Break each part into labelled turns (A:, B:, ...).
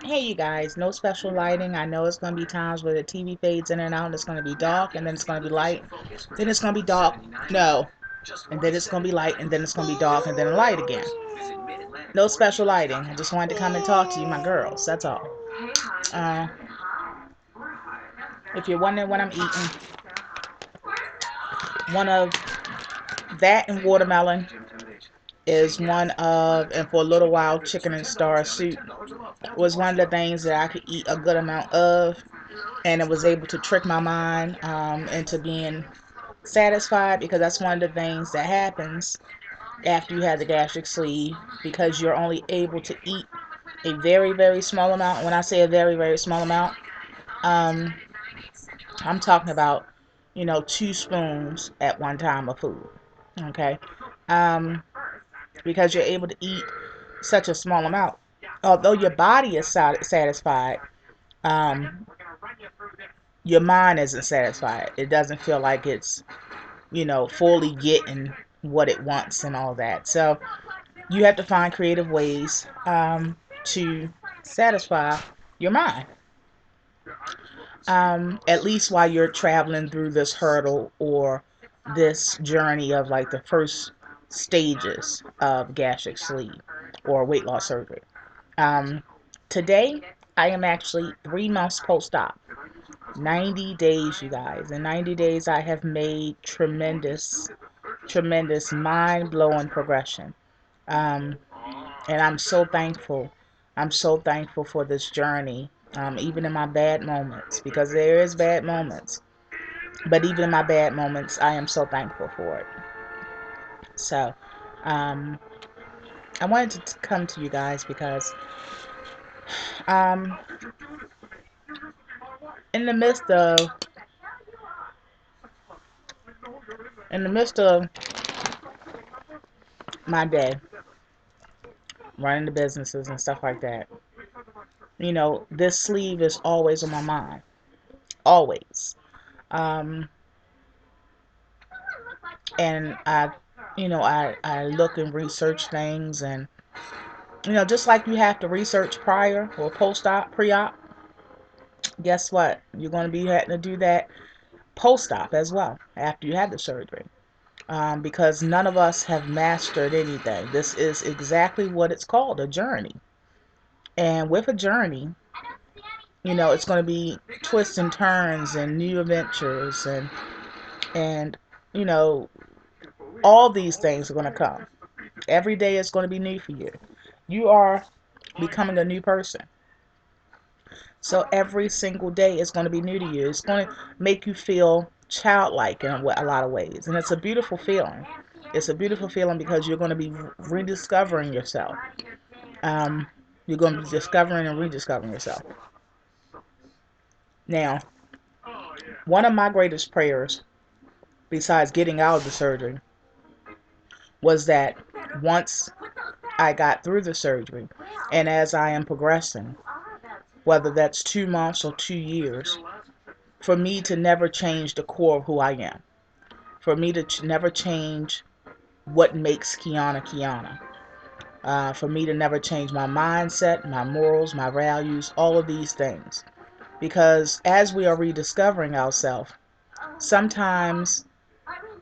A: Hey you guys, no special lighting. I know it's going to be times where the TV fades in and out and it's going to be dark and then it's going to be light. Then it's going to be dark. No. And then it's going to be light and then it's going to be dark and then light again. No special lighting. I just wanted to come and talk to you, my girls. That's all. Uh, if you're wondering what I'm eating, one of that and watermelon is one of, and for a little while, chicken and star soup was one of the things that I could eat a good amount of, and it was able to trick my mind into being satisfied, because that's one of the things that happens after you have the gastric sleeve, because you're only able to eat a very, very small amount. When I say a very, very small amount, um, I'm talking about, 2 spoons at one time of food. Okay. Um, because you're able to eat such a small amount. Although your body is satisfied, um, your mind isn't satisfied. It doesn't feel like it's, fully getting what it wants and all that. So you have to find creative ways to satisfy your mind. At least while you're traveling through this hurdle or this journey of like the first stages of gastric sleeve or weight loss surgery. Um, Today, I am actually 3 months post-op. 90 days, you guys. In 90 days, I have made tremendous, tremendous, mind-blowing progression. Um, and I'm so thankful. I'm so thankful for this journey, even in my bad moments, because there is bad moments. But even in my bad moments, I am so thankful for it. So, um, I wanted to come to you guys because um, in the midst of in the midst of my day, running the businesses and stuff like that, this sleeve is always on my mind, always. Um, and I look and research things, and just like you have to research prior or post-op, pre-op. Guess what? You're going to be having to do that post-op as well after you have the surgery. Because none of us have mastered anything. This is exactly what it's called, a journey. And with a journey, it's going to be twists and turns and new adventures, and you know all these things are going to come. Every day is going to be new for you. You are becoming a new person. So every single day is going to be new to you. It's going to make you feel childlike in a lot of ways. And it's a beautiful feeling. It's a beautiful feeling because you're going to be rediscovering yourself. Um, you're going to be discovering and rediscovering yourself. Now, one of my greatest prayers, besides getting out of the surgery, was that once I got through the surgery, and as I am progressing, whether that's 2 months or 2 years, for me to never change the core of who I am. For me to never change what makes Kiana Kiana. For me to never change my mindset, my morals, my values, all of these things. Because as we are rediscovering ourselves, sometimes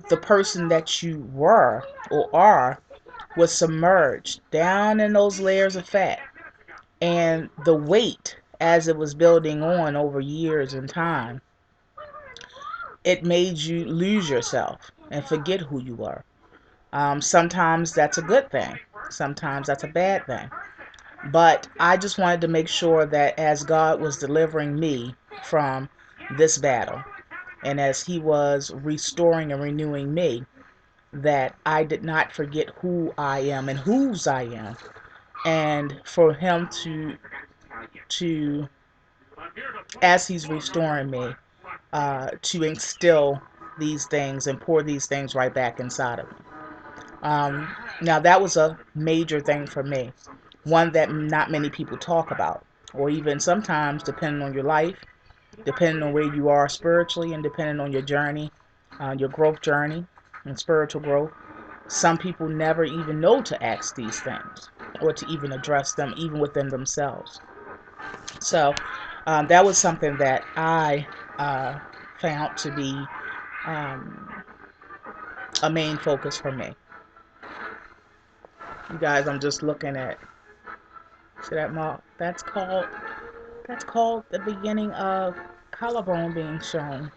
A: the person that you were or are was submerged down in those layers of fat. And the weight, as it was building on over years and time, it made you lose yourself and forget who you were. Sometimes that's a good thing. Sometimes that's a bad thing. But I just wanted to make sure that as God was delivering me from this battle, and as He was restoring and renewing me, that I did not forget who I am and whose I am. And for Him to as He's restoring me, to instill these things and pour these things right back inside of me. Um, Now, that was a major thing for me, one that not many people talk about, or even sometimes, depending on your life, depending on where you are spiritually, and depending on your journey, your growth journey and spiritual growth. Some people never even know to ask these things. or to even address them, even within themselves. So that was something that I uh, found to be um, a main focus for me. You guys, I'm just looking at, see that mark? That's called the beginning of collarbone being shown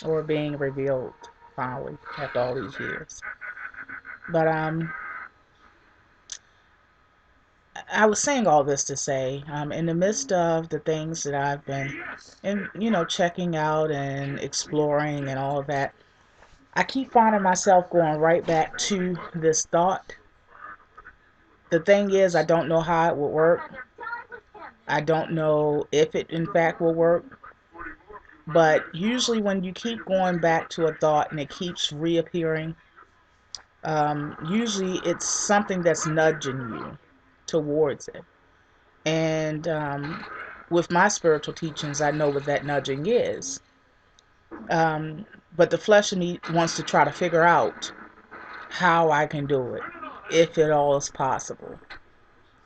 A: or being revealed finally after all these years. But I was saying all this to say, in the midst of the things that I've been, and checking out and exploring and all of that, I keep finding myself going right back to this thought. The thing is, I don't know how it will work. I don't know if it in fact will work. But usually, when you keep going back to a thought and it keeps reappearing, usually it's something that's nudging you towards it. And with my spiritual teachings, I know what that nudging is. Um, but the flesh of me wants to try to figure out how I can do it, if it all is possible.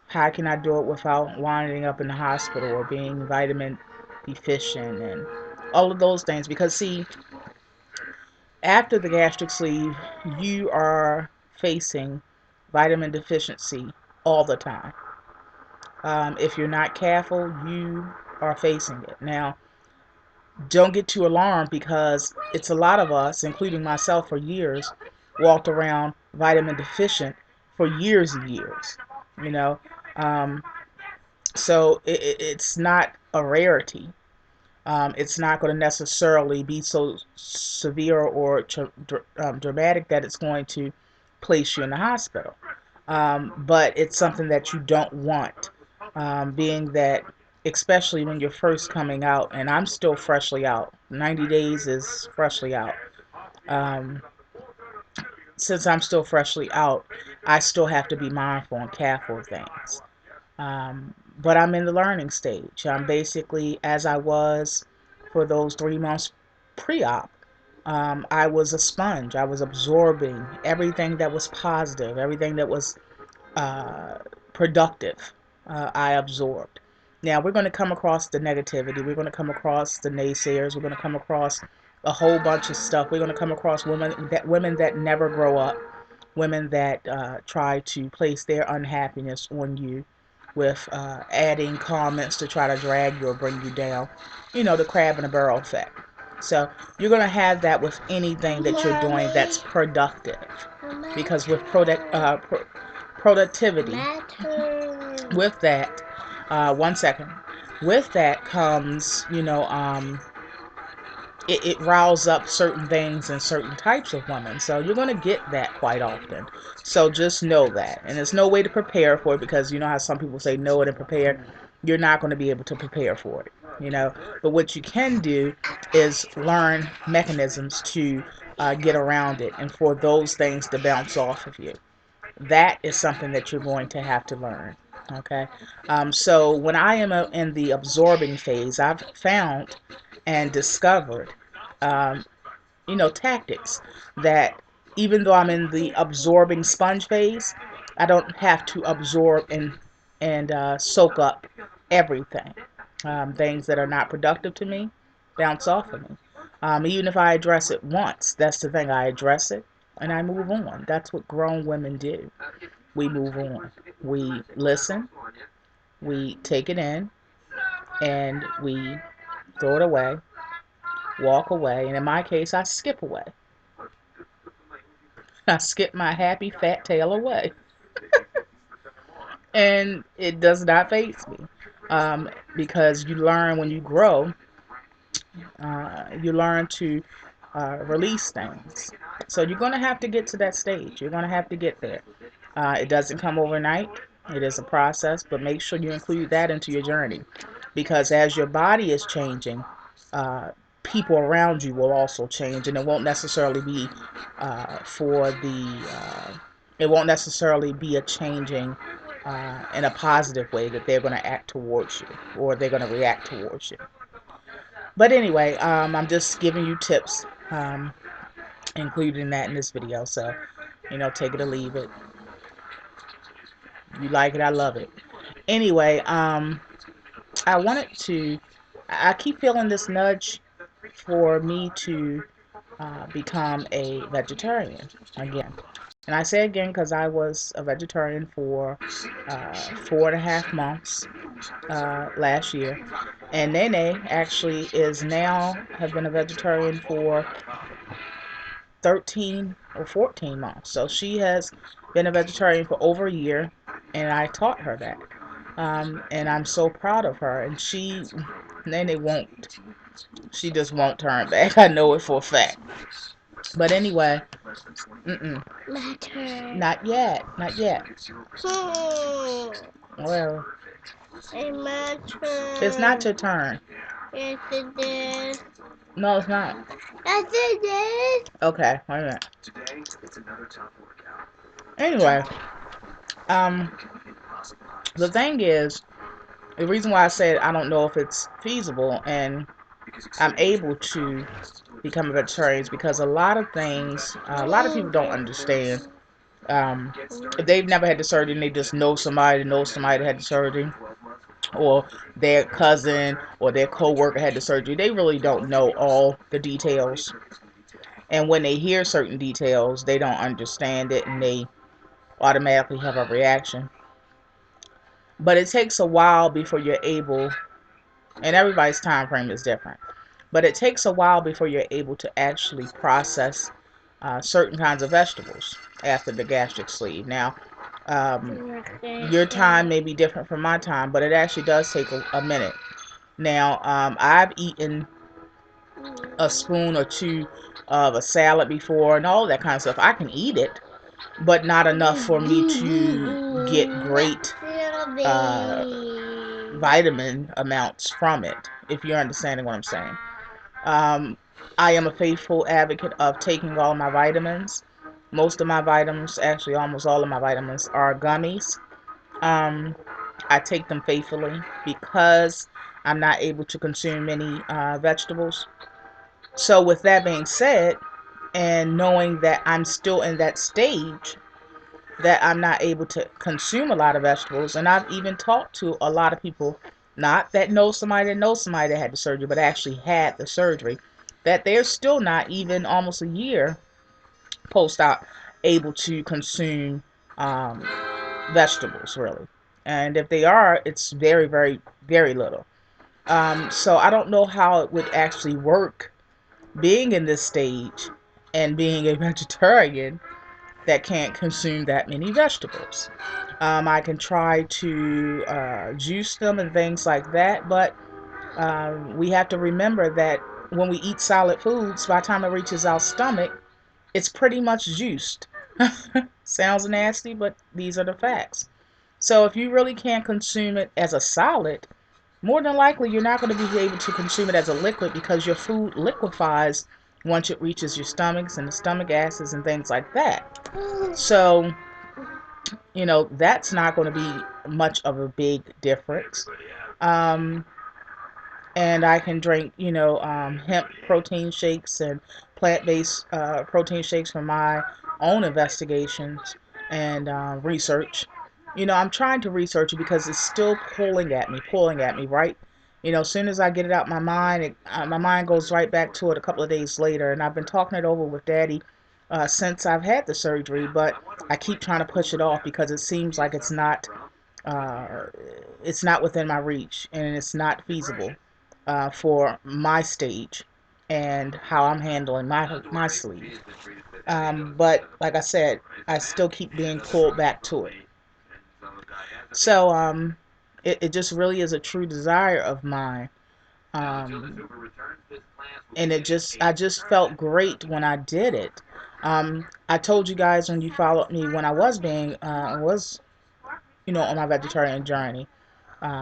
A: How can I do it without winding up in the hospital or being vitamin deficient and all of those things? Because, see, after the gastric sleeve, you are facing vitamin deficiency all the time. If you're not careful, you are facing it. Now, don't get too alarmed because it's a lot of us, including myself for years, walked around vitamin deficient for years and years. You know, um, so it's not a rarity. It's not going to necessarily be so severe or dramatic that it's going to place you in the hospital. But it's something that you don't want, being that, especially when you're first coming out, and I'm still freshly out. 90 days is freshly out. Um, since I'm still freshly out, I still have to be mindful and careful of things. But I'm in the learning stage. I'm basically as I was for those 3 months pre-op. I was a sponge. I was absorbing everything that was positive, everything that was uh, productive. I absorbed. Now we're going to come across the negativity. We're going to come across the naysayers. We're going to come across a whole bunch of stuff. We're going to come across women that never grow up, women that try to place their unhappiness on you with adding comments to try to drag you or bring you down. The crab in a barrel effect. So you're going to have that with anything that you're doing that's productive. Because with productivity, with that, one second, with that comes, it riles up certain things and certain types of women. So you're going to get that quite often. So just know that. And there's no way to prepare for it because you know how some people say know it and prepare. You're not going to be able to prepare for it. But what you can do is learn mechanisms to get around it and for those things to bounce off of you. That is something that you're going to have to learn. Okay. So when I am in the absorbing phase, I've found and discovered, um, tactics that even though I'm in the absorbing sponge phase, I don't have to absorb and soak up everything. Things that are not productive to me bounce off of me. Even if I address it once, that's the thing. I address it and I move on. That's what grown women do. We move on. We listen, we take it in, and we throw it away, walk away, and in my case, I skip away. I skip my happy fat tail away, and it does not faze me, because you learn when you grow, you learn to release things. So you're going to have to get to that stage. You're going to have to get there. It doesn't come overnight. It is a process, but make sure you include that into your journey because as your body is changing, uh, people around you will also change, and it won't necessarily be for the. It won't necessarily be a changing in a positive way that they're going to act towards you or they're going to react towards you. But anyway, I'm just giving you tips, including that in this video. So, take it or leave it. You like it, I love it. Anyway, I wanted to. I keep feeling this nudge for me to become a vegetarian again. And I say again because I was a vegetarian for 4.5 months last year. And Nene actually is now have been a vegetarian for 13 or 14 months. So she has been a vegetarian for over a year, and I taught her that. And I'm so proud of her. And Nene won't, she just won't turn back. I know it for a fact. But anyway, mm-mm,
B: My turn.
A: not yet, not yet. Well,
B: It's my turn.
A: it's not your turn.
B: Yes, it is.
A: No, it's not.
B: Yes, it is.
A: Okay, wait a minute. Anyway, um, the thing is, the reason why I said I don't know if it's feasible and I'm able to become a vegetarian is because a lot of things, a lot of people don't understand. If they've never had the surgery and they just know somebody that had the surgery, or their cousin or their co-worker had the surgery, they really don't know all the details. And when they hear certain details, they don't understand it and they automatically have a reaction. But it takes a while before you're able, and everybody's time frame is different, but it takes a while before you're able to actually process certain kinds of vegetables after the gastric sleeve. Now, your time may be different from my time, but it actually does take a minute. Now, I've eaten a spoon or two of a salad before and all that kind of stuff. I can eat it, but not enough for me to get great vitamin amounts from it, if you're understanding what I'm saying. Um, I am a faithful advocate of taking all my vitamins. Most of my vitamins, actually almost all of my vitamins, are gummies. Um, I take them faithfully because I'm not able to consume many vegetables. So, with that being said, and knowing that I'm still in that stage that I'm not able to consume a lot of vegetables, and I've even talked to a lot of people, not that knows somebody that had the surgery, but actually had the surgery, that they're still not even almost a year post-op able to consume um, vegetables really. And if they are, it's very, very, very little. So I don't know how it would actually work being in this stage and being a vegetarian that can't consume that many vegetables. I can try to juice them and things like that, but we have to remember that when we eat solid foods, by the time it reaches our stomach, it's pretty much juiced. Sounds nasty, but these are the facts. So if you really can't consume it as a solid, more than likely you're not going to be able to consume it as a liquid because your food liquefies once it reaches your stomachs and the stomach acids and things like that. So, that's not going to be much of a big difference. Um, and I can drink, hemp protein shakes and plant-based protein shakes from my own investigations and research. I'm trying to research it because it's still pulling at me, right? As soon as I get it out my mind, my mind goes right back to it a couple of days later, and I've been talking it over with Daddy since I've had the surgery, but I keep trying to push it off because it seems like uh, it's not within my reach and it's not feasible for my stage and how I'm handling my sleeve. But like I said, I still keep being pulled back to it. So it just really is a true desire of mine. Um, and I just felt great when I did it. I told you guys when you followed me when I was on my vegetarian journey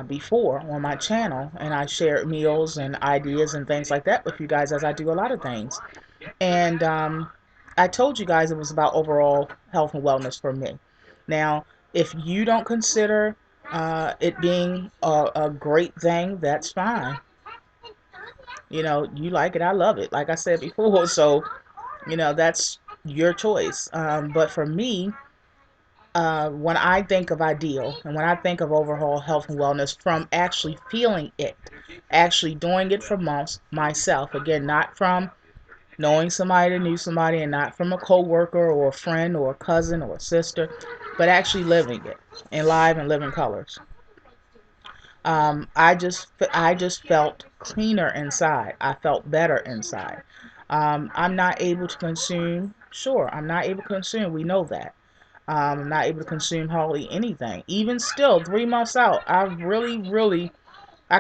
A: before on my channel, and I shared meals and ideas and things like that with you guys as I do a lot of things. And I told you guys it was about overall health and wellness for me. Now, if you don't consider it being a great thing, that's fine. You like it, I love it. Like I said before, so that's your choice. But for me, when I think of ideal and when I think of overall health and wellness from actually feeling it, actually doing it for myself, again, not from knowing somebody that knew somebody and not from a coworker or a friend or a cousin or a sister, but actually living it in live and living colors. I just felt cleaner inside. I felt better inside. I'm not able to consume. Sure, I'm not able to consume. We know that. I'm not able to consume hardly anything. Even still, 3 months out, I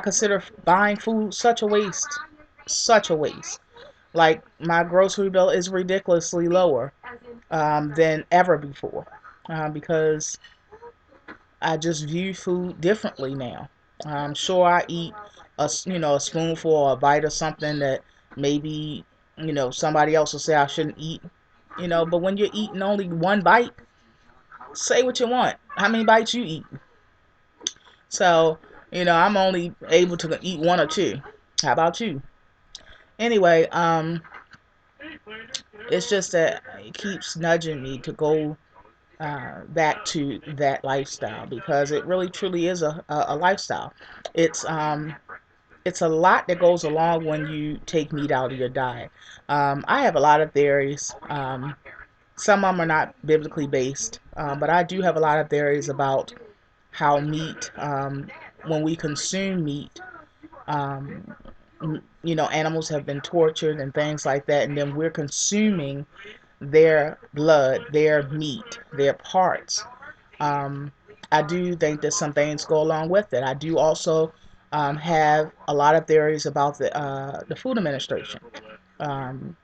A: consider buying food such a waste. Such a waste. Like my grocery bill is ridiculously lower than ever before because I just view food differently now. I'm sure I eat a spoonful or a bite of something that maybe somebody else will say I shouldn't eat. But when you're eating only one bite, say what you want. How many bites you eat? So I'm only able to eat one or two. How about you? Anyway, it's just that it keeps nudging me to go back to that lifestyle because it really truly is a lifestyle. It's um it's a lot that goes along when you take meat out of your diet. I have a lot of theories. Some of them are not biblically based, but I do have a lot of theories about how meat, when we consume meat, um, animals have been tortured and things like that, and then we're consuming their blood, their meat, their parts. Um, I do think that some things go along with it. I do also have a lot of theories about the Food Administration. Um,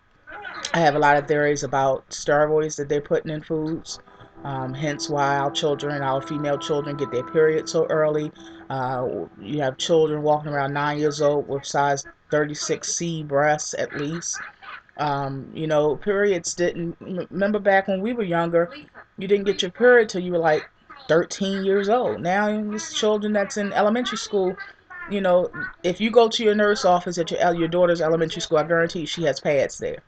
A: I have a lot of theories about steroids that they're putting in foods. Hence why our female children get their period so early. You have children walking around 9 years old with size 36C breasts at least. Periods didn't. Remember back when we were younger, you didn't get your period till you were like 13 years old. Now, these children that's in elementary school, you know, if you go to your nurse office at your daughter's elementary school, I guarantee you she has pads there.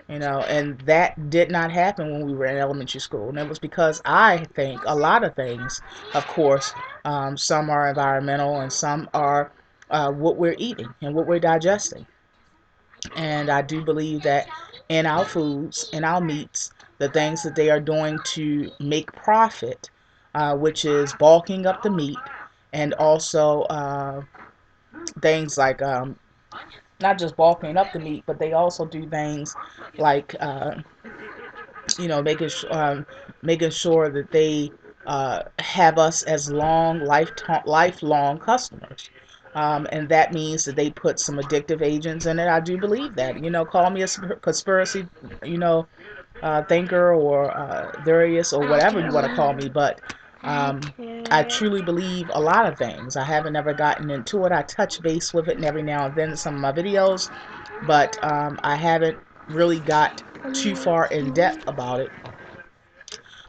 A: And that did not happen when we were in elementary school. And it was because I think a lot of things, of course, some are environmental and some are what we're eating and what we're digesting. And I do believe that in our foods, in our meats, the things that they are doing to make profit, which is bulking up the meat, and also things like not just bulking up the meat, but they also do things like you know, making making sure that they have us as lifelong customers. And that means that they put some addictive agents in it. I do believe that. Call me a conspiracy, you know, thinker or various or
B: I
A: whatever you want to call
B: do.
A: me, but
B: I
A: um, I
B: do.
A: truly believe a lot of things. I haven't ever gotten into it. I touch base with it and every now and then in some of my videos, but I haven't really got too far in depth about it.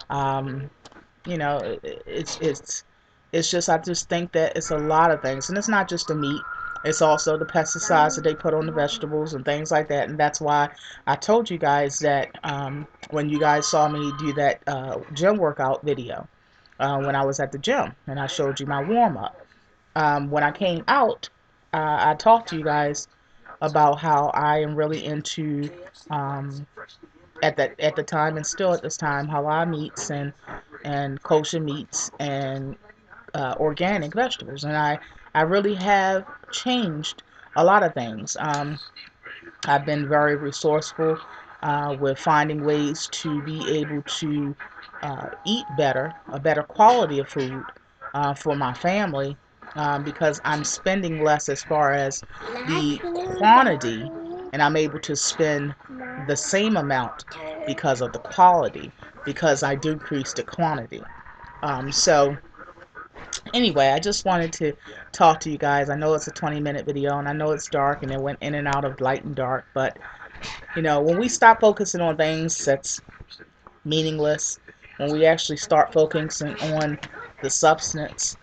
A: Um, it's just I just think that it's a lot of things, and it's not just the meat. It's also the pesticides that they put on the vegetables and things like that, and that's why I told you guys that when you guys saw me do that gym workout video when I was at the gym, and I showed you my warm up. When I came out, I talked to you guys about how I am really into um, at the time and still at this time halal meats and kosher meats and organic vegetables, and I really have changed a lot of things. I've been very resourceful with finding ways to be able to eat better, a better quality of food for my family because I'm spending less as far as the quantity, and I'm able to spend the same amount because of the quality, because I decreased the quantity. So anyway, I just wanted to talk to you guys. I know it's a 20-minute video and I know it's dark and it went in and out of light and dark, but when we stop focusing on things that's meaningless, when we actually start focusing on the substance,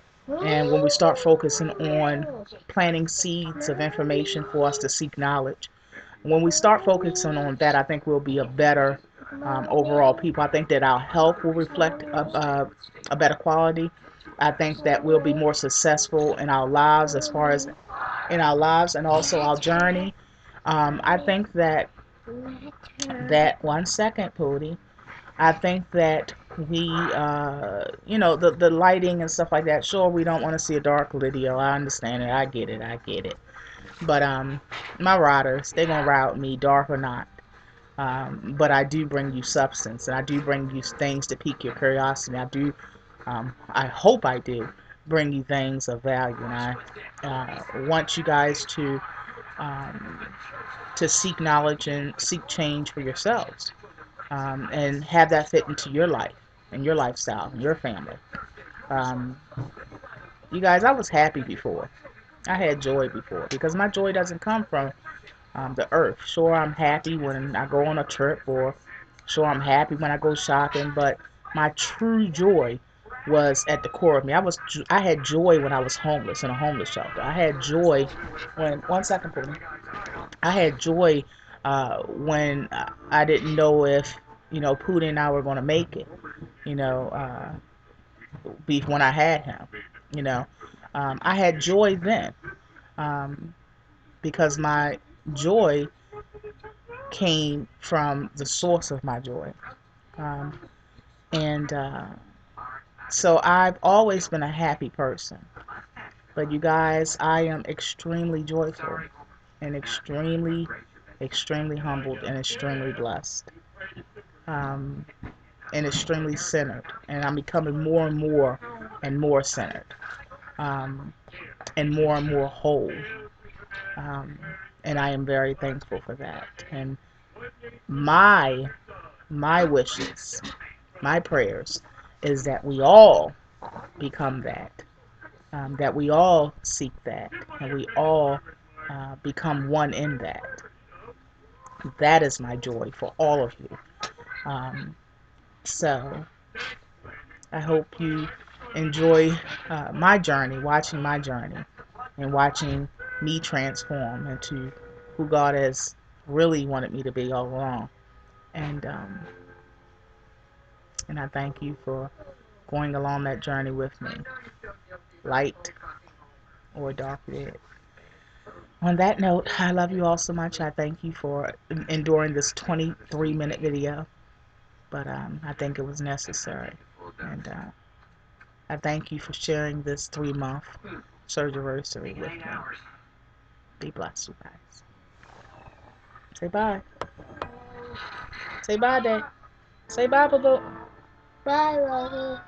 A: and when we start focusing on planting seeds of information for us to seek knowledge, when we start focusing on that, I think we'll be a better overall
B: Mommy.
A: people. I think that our health will reflect a better quality. I think that we'll be more successful in our lives as far as in our lives and also our journey. I think that 1 second, Pootie. I think that we, the lighting and stuff like that. Sure, we don't want to see a dark video. I understand it. I get it. I get it. But my riders, they gonna ride with me, dark or not. But I do bring you substance, and I do bring you things to pique your curiosity. I hope I do bring you things of value, and I want you guys um, to seek knowledge and seek change for yourselves, and have that fit into your life and your lifestyle and your family. Um, you guys, I was happy before. I had joy before because my joy doesn't come from the earth. Sure, I'm happy when I go on a trip, or sure, I'm happy when I go shopping, but my true joy was at the core of me. I had joy when I was homeless in a homeless shelter. I had joy when 1 second, please. I had joy when I didn't know if Pootie and I were going to make it. You know, beef when I had him. You know, I had joy then um, because my joy came from the source of my joy. Um, and so I've always been a happy person. But you guys, I am extremely joyful and extremely humbled and extremely blessed, um, and extremely centered. And I'm becoming more and more centered, um, and more whole. Um, and I am very thankful for that. And my my wishes, my prayers, is that we all become that we all seek that, and we all become one in that. That is my joy for all of you. So I hope you enjoy my journey, watching my journey, and watching me transform into who God has really wanted me to be all along. And and I thank you for going along that journey with me, light or dark red. On that note, I love you all so much. I thank you for enduring this 23-minute video, but I think it was necessary. And I thank you for sharing this 3-month Surgerverary with me. Be blessed, you guys. Say bye. Say bye, Day. Say bye, Boo.
B: Bye, Mommy.